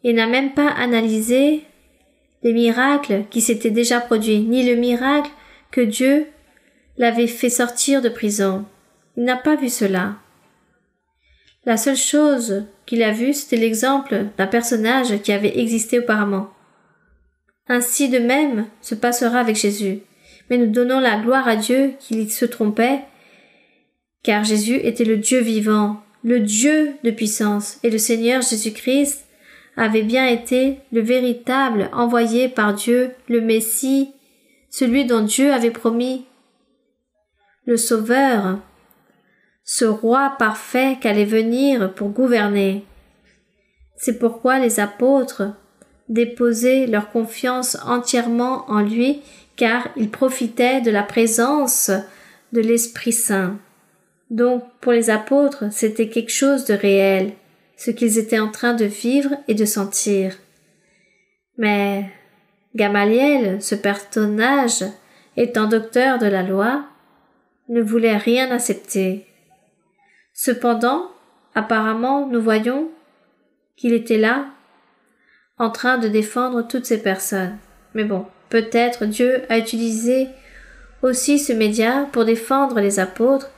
et n'a même pas analysé les miracles qui s'étaient déjà produits, ni le miracle que Dieu l'avait fait sortir de prison. Il n'a pas vu cela. La seule chose qu'il a vue, c'était l'exemple d'un personnage qui avait existé auparavant. Ainsi de même se passera avec Jésus. Mais nous donnons la gloire à Dieu qu'il se trompait, car Jésus était le Dieu vivant, le Dieu de puissance, et le Seigneur Jésus-Christ avait bien été le véritable envoyé par Dieu, le Messie, celui dont Dieu avait promis, le Sauveur, ce roi parfait qu'allait venir pour gouverner. C'est pourquoi les apôtres déposaient leur confiance entièrement en lui, car ils profitaient de la présence de l'Esprit Saint. Donc, pour les apôtres, c'était quelque chose de réel, ce qu'ils étaient en train de vivre et de sentir. Mais Gamaliel, ce personnage, étant docteur de la loi, ne voulait rien accepter. Cependant, apparemment, nous voyons qu'il était là, en train de défendre toutes ces personnes. Mais bon, peut-être Dieu a utilisé aussi ce média pour défendre les apôtres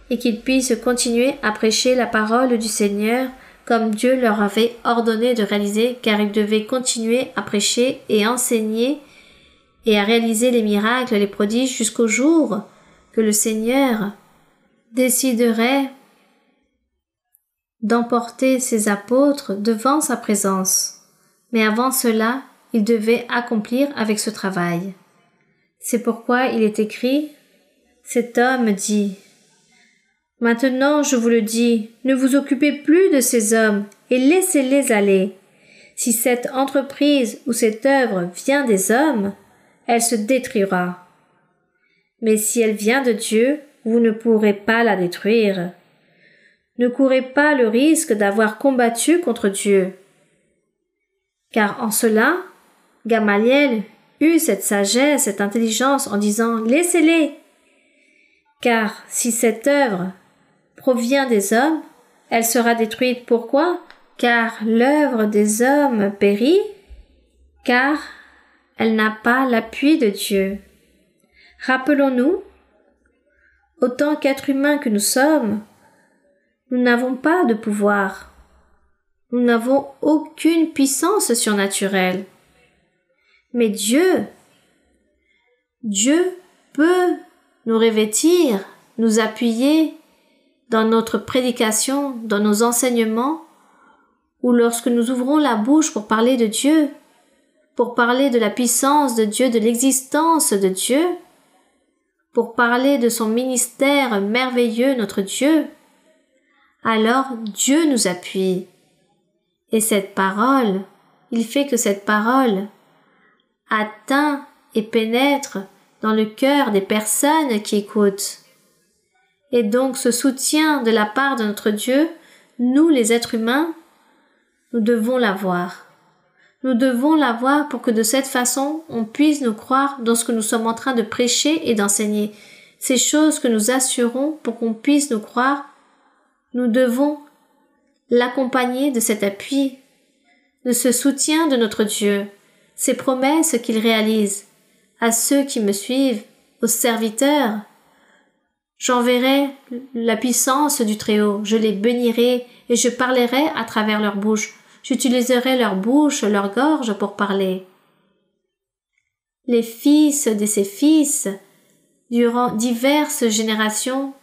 et qu'ils puissent continuer à prêcher la parole du Seigneur comme Dieu leur avait ordonné de réaliser, car ils devaient continuer à prêcher et enseigner et à réaliser les miracles, les prodiges jusqu'au jour que le Seigneur déciderait d'emporter ses apôtres devant sa présence. Mais avant cela, ils devaient accomplir avec ce travail. C'est pourquoi il est écrit, cet homme dit, « Maintenant, je vous le dis, ne vous occupez plus de ces hommes et laissez-les aller. Si cette entreprise ou cette œuvre vient des hommes, elle se détruira. Mais si elle vient de Dieu, vous ne pourrez pas la détruire. Ne courez pas le risque d'avoir combattu contre Dieu. » Car en cela, Gamaliel eut cette sagesse, cette intelligence en disant « Laissez-les » car si cette œuvre provient des hommes, elle sera détruite. Pourquoi? Car l'œuvre des hommes périt, car elle n'a pas l'appui de Dieu. Rappelons-nous, autant qu'êtres humains que nous sommes, nous n'avons pas de pouvoir. Nous n'avons aucune puissance surnaturelle. Mais Dieu peut nous revêtir, nous appuyer dans notre prédication, dans nos enseignements, ou lorsque nous ouvrons la bouche pour parler de Dieu, pour parler de la puissance de Dieu, de l'existence de Dieu, pour parler de son ministère merveilleux, notre Dieu, alors Dieu nous appuie. Et cette parole, il fait que cette parole atteint et pénètre dans le cœur des personnes qui écoutent. Et donc ce soutien de la part de notre Dieu, nous les êtres humains, nous devons l'avoir. Nous devons l'avoir pour que de cette façon, on puisse nous croire dans ce que nous sommes en train de prêcher et d'enseigner. Ces choses que nous assurons pour qu'on puisse nous croire, nous devons l'accompagner de cet appui, de ce soutien de notre Dieu, ces promesses qu'il réalise. À ceux qui me suivent, aux serviteurs, j'enverrai la puissance du Très-Haut, je les bénirai et je parlerai à travers leur bouche. J'utiliserai leur bouche, leur gorge pour parler. Les fils de ses fils, durant diverses générations,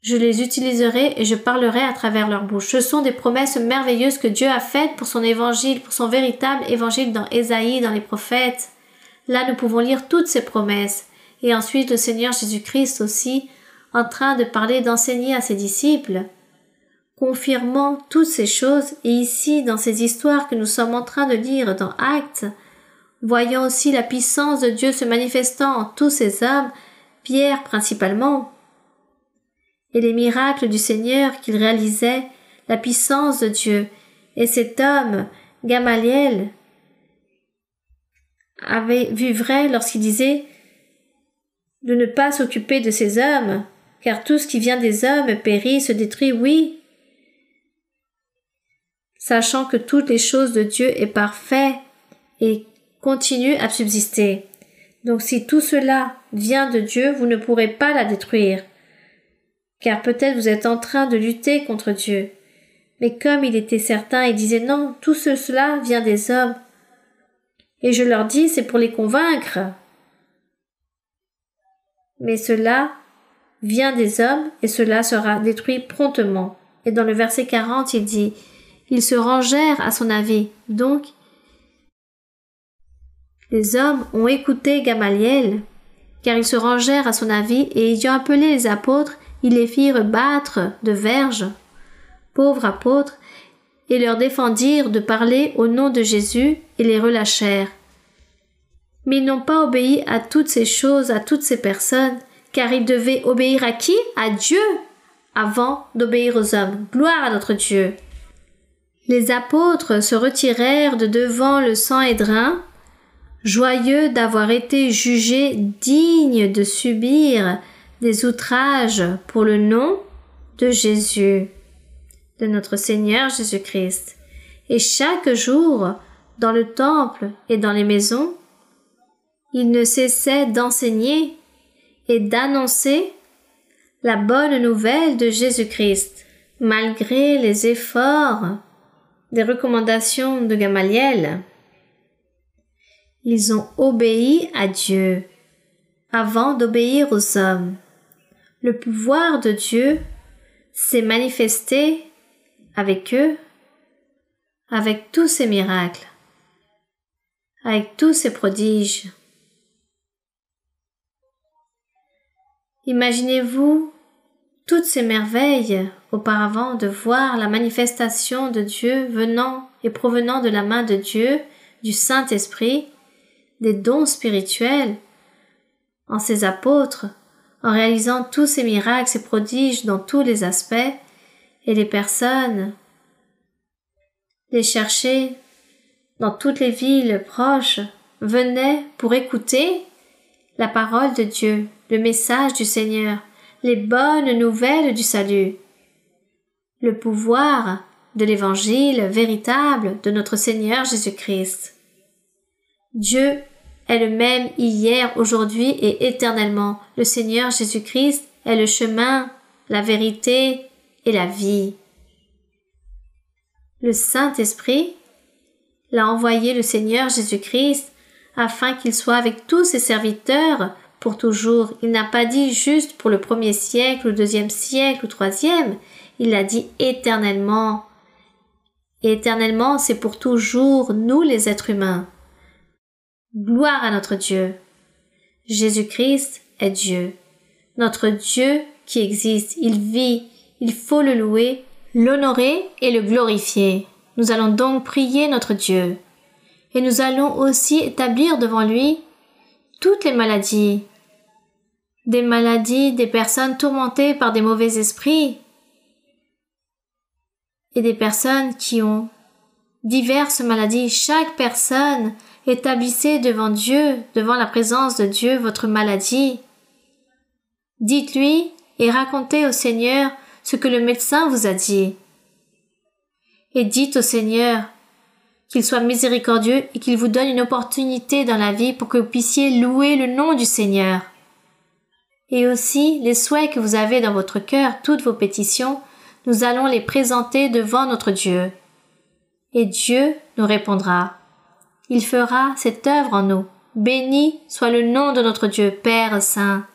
je les utiliserai et je parlerai à travers leur bouche. Ce sont des promesses merveilleuses que Dieu a faites pour son évangile, pour son véritable évangile dans Ésaïe, dans les prophètes. Là, nous pouvons lire toutes ces promesses. Et ensuite, le Seigneur Jésus-Christ aussi, en train de parler, d'enseigner à ses disciples, confirmant toutes ces choses. Et ici, dans ces histoires que nous sommes en train de lire dans Actes, voyant aussi la puissance de Dieu se manifestant en tous ces hommes, Pierre principalement, et les miracles du Seigneur qu'il réalisait, la puissance de Dieu. Et cet homme, Gamaliel, avait vu vrai lorsqu'il disait de ne pas s'occuper de ces hommes, car tout ce qui vient des hommes périt, se détruit, oui, sachant que toutes les choses de Dieu est parfait et continue à subsister. Donc si tout cela vient de Dieu, vous ne pourrez pas la détruire, car peut-être vous êtes en train de lutter contre Dieu. Mais comme il était certain, il disait non, tout cela vient des hommes. Et je leur dis, c'est pour les convaincre. Mais cela vient des hommes et cela sera détruit promptement. Et dans le verset 40, il dit, ils se rangèrent à son avis. Donc, les hommes ont écouté Gamaliel, car ils se rangèrent à son avis et ayant appelé les apôtres, ils les firent battre de verges, pauvres apôtres, et leur défendirent de parler au nom de Jésus et les relâchèrent. Mais ils n'ont pas obéi à toutes ces choses, à toutes ces personnes, car ils devaient obéir à qui? À Dieu, avant d'obéir aux hommes. Gloire à notre Dieu. Les apôtres se retirèrent de devant le Sanhédrin, joyeux d'avoir été jugés dignes de subir des outrages pour le nom de Jésus, de notre Seigneur Jésus-Christ. Et chaque jour, dans le temple et dans les maisons, ils ne cessaient d'enseigner et d'annoncer la bonne nouvelle de Jésus-Christ. Malgré les efforts des recommandations de Gamaliel, ils ont obéi à Dieu avant d'obéir aux hommes. Le pouvoir de Dieu s'est manifesté avec eux, avec tous ces miracles, avec tous ces prodiges. Imaginez-vous toutes ces merveilles auparavant de voir la manifestation de Dieu venant et provenant de la main de Dieu, du Saint-Esprit, des dons spirituels en ses apôtres, en réalisant tous ces miracles, ces prodiges dans tous les aspects, et les personnes les chercher dans toutes les villes proches venaient pour écouter la parole de Dieu, le message du Seigneur, les bonnes nouvelles du salut, le pouvoir de l'évangile véritable de notre Seigneur Jésus-Christ. Dieu est le même hier, aujourd'hui et éternellement. Le Seigneur Jésus-Christ est le chemin, la vérité et la vie. Le Saint-Esprit l'a envoyé le Seigneur Jésus-Christ afin qu'il soit avec tous ses serviteurs pour toujours. Il n'a pas dit juste pour le 1er siècle, le 2e siècle, ou 3e. Il l'a dit éternellement. Et éternellement, c'est pour toujours, nous les êtres humains. Gloire à notre Dieu. Jésus-Christ est Dieu. Notre Dieu qui existe, il vit, il faut le louer, l'honorer et le glorifier. Nous allons donc prier notre Dieu. Et nous allons aussi établir devant lui toutes les maladies. Des maladies, des personnes tourmentées par des mauvais esprits et des personnes qui ont diverses maladies. Chaque personne, établissez devant Dieu, devant la présence de Dieu, votre maladie. Dites-lui et racontez au Seigneur ce que le médecin vous a dit. Et dites au Seigneur qu'il soit miséricordieux et qu'il vous donne une opportunité dans la vie pour que vous puissiez louer le nom du Seigneur. Et aussi, les souhaits que vous avez dans votre cœur, toutes vos pétitions, nous allons les présenter devant notre Dieu. Et Dieu nous répondra. Il fera cette œuvre en nous. Béni soit le nom de notre Dieu, Père Saint,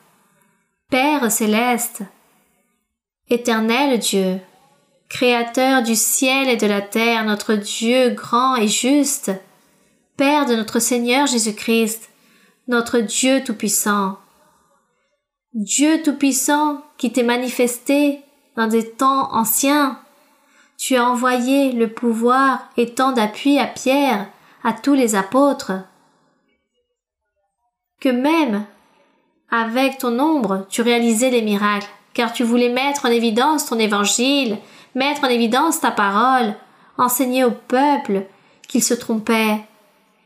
Père Céleste, Éternel Dieu, Créateur du ciel et de la terre, notre Dieu grand et juste, Père de notre Seigneur Jésus-Christ, notre Dieu tout-puissant. Dieu tout-puissant qui t'est manifesté dans des temps anciens, tu as envoyé le pouvoir et tant d'appui à Pierre, à tous les apôtres, que même avec ton ombre, tu réalisais les miracles, car tu voulais mettre en évidence ton évangile, mettre en évidence ta parole, enseigner au peuple qu'il se trompait,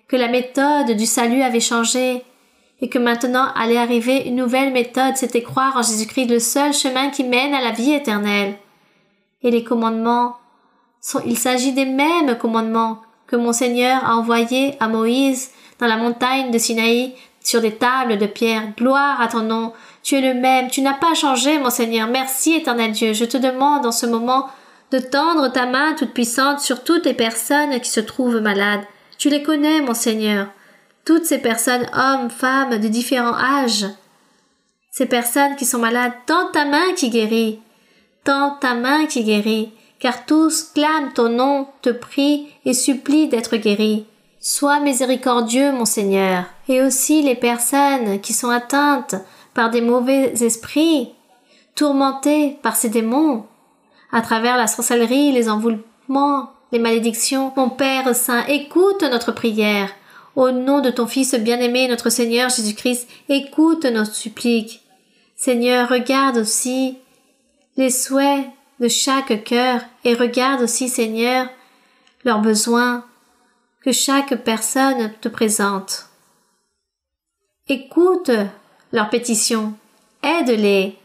que la méthode du salut avait changé, et que maintenant allait arriver une nouvelle méthode, c'était croire en Jésus-Christ, le seul chemin qui mène à la vie éternelle. Et les commandements, il s'agit des mêmes commandements que mon Seigneur a envoyés à Moïse dans la montagne de Sinaï sur des tables de pierre. Gloire à ton nom, tu es le même, tu n'as pas changé, mon Seigneur. Merci, éternel Dieu. Je te demande en ce moment de tendre ta main toute puissante sur toutes les personnes qui se trouvent malades. Tu les connais, mon Seigneur. Toutes ces personnes, hommes, femmes, de différents âges. Ces personnes qui sont malades, tends ta main qui guérit. Tends ta main qui guérit, car tous clament ton nom, te prient et supplient d'être guéris. Sois miséricordieux, mon Seigneur. Et aussi les personnes qui sont atteintes par des mauvais esprits, tourmentées par ces démons, à travers la sorcellerie, les envoûtements, les malédictions. Mon Père Saint, écoute notre prière. Au nom de ton Fils bien-aimé, notre Seigneur Jésus-Christ, écoute nos suppliques. Seigneur, regarde aussi les souhaits de chaque cœur et regarde aussi, Seigneur, leurs besoins que chaque personne te présente. Écoute leurs pétitions, aide-les,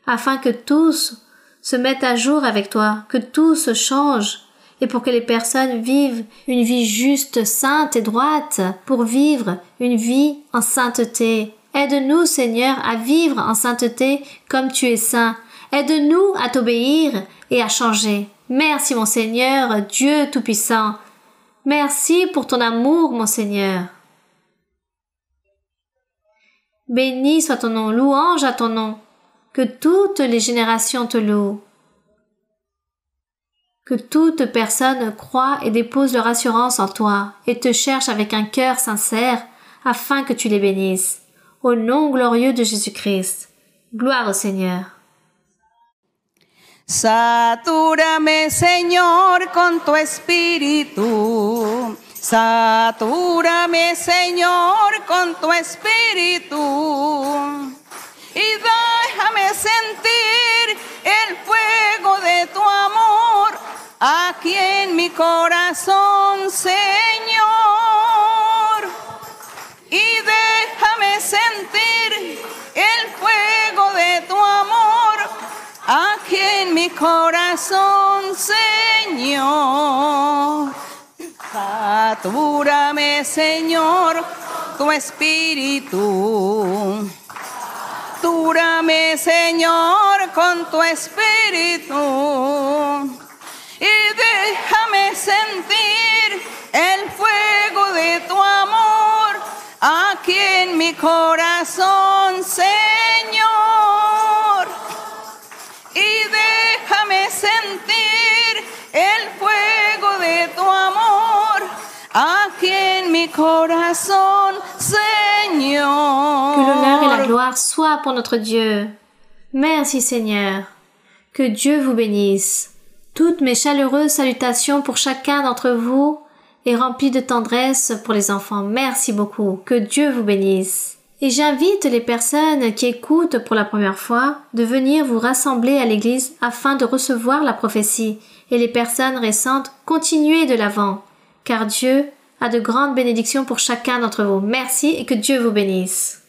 afin que tous se mettent à jour avec toi, que tout se change, et pour que les personnes vivent une vie juste, sainte et droite, pour vivre une vie en sainteté. Aide-nous, Seigneur, à vivre en sainteté comme tu es saint. Aide-nous à t'obéir et à changer. Merci, mon Seigneur, Dieu Tout-Puissant. Merci pour ton amour, mon Seigneur. Béni soit ton nom, louange à ton nom. Que toutes les générations te louent. Que toute personne croit et dépose leur assurance en toi et te cherche avec un cœur sincère afin que tu les bénisses. Au nom glorieux de Jésus-Christ. Gloire au Seigneur. Satúrame, Señor, con tu espíritu. Satúrame, Señor, con tu espíritu. Y déjame sentir el fuego de tu amor aquí en mi corazón, Señor. Y déjame sentir el fuego de tu amor aquí en mi corazón, Señor. Satúrame, Señor, tu espíritu. Satúrame, Señor, con tu espíritu. Y déjame sentir el fuego de tu amor aquí en mi corazón, Señor. Y déjame sentir el fuego de tu amor aquí en mi corazón, Señor. Que l'honneur et la gloire soient pour notre Dieu. Merci, Seigneur. Que Dieu vous bénisse. Toutes mes chaleureuses salutations pour chacun d'entre vous et remplies de tendresse pour les enfants. Merci beaucoup. Que Dieu vous bénisse. Et j'invite les personnes qui écoutent pour la première fois de venir vous rassembler à l'église afin de recevoir la prophétie. Et les personnes récentes, continuez de l'avant, car Dieu a de grandes bénédictions pour chacun d'entre vous. Merci et que Dieu vous bénisse.